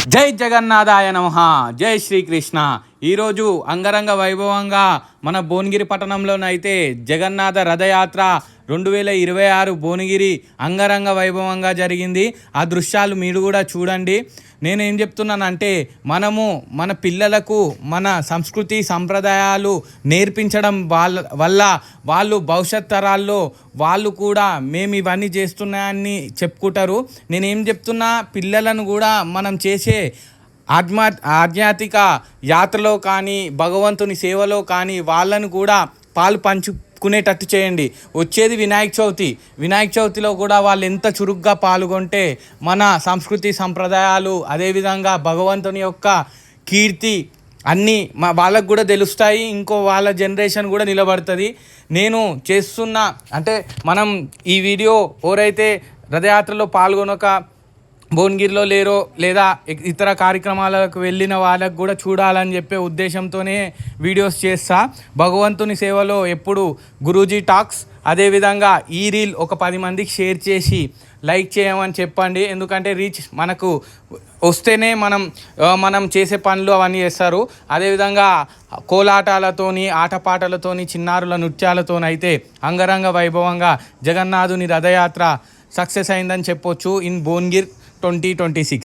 జై జగన్నాథాయ నమః. జై శ్రీకృష్ణ. ఈరోజు అంగరంగ వైభవంగా మన భువనగిరి పట్టణంలోనైతే జగన్నాథ రథయాత్ర 2026 భువనగిరి అంగరంగ వైభవంగా జరిగింది. ఆ దృశ్యాలు మీరు కూడా చూడండి. నేనేం చెప్తున్నానంటే మనము మన పిల్లలకు మన సంస్కృతి సంప్రదాయాలు నేర్పించడం వల్ల వాళ్ళు భవిష్యత్ తరాల్లో వాళ్ళు కూడా మేము ఇవన్నీ చేస్తున్నాయని చెప్పుకుంటారు. నేనేం చెప్తున్నా, పిల్లలను కూడా మనం చేసే ఆధ్యాత్మిక యాత్రలో కానీ భగవంతుని సేవలో కానీ వాళ్ళను కూడా పాలు పంచుకునేటట్టు చేయండి. వచ్చేది వినాయక చవితిలో కూడా వాళ్ళు ఎంత చురుగ్గా పాల్గొంటే మన సంస్కృతి సంప్రదాయాలు అదేవిధంగా భగవంతుని యొక్క కీర్తి అన్నీ వాళ్ళకు కూడా తెలుస్తాయి. ఇంకో వాళ్ళ జనరేషన్ కూడా నిలబడుతుంది. నేను చేస్తున్న అంటే మనం ఈ వీడియో ఎవరైతే రథయాత్రలో పాల్గొనక భువనగిరిలో లేరో లేదా ఇతర కార్యక్రమాలకు వెళ్ళిన వాళ్ళకు కూడా చూడాలని చెప్పే ఉద్దేశంతోనే వీడియోస్ చేస్తా. భగవంతుని సేవలో ఎప్పుడు గురూజీ టాక్స్. అదేవిధంగా ఈ రీల్ ఒక 10 మందికి షేర్ చేసి లైక్ చేయమని చెప్పండి. ఎందుకంటే రీచ్ మనకు వస్తేనే మనం చేసే పనులు అవన్నీ చేస్తారు. అదేవిధంగా కోలాటాలతోని ఆటపాటలతోని చిన్నారుల నృత్యాలతోనైతే అంగరంగ వైభవంగా జగన్నాథుని రథయాత్ర సక్సెస్ అయిందని చెప్పొచ్చు ఇన్ భువనగిరి 2026.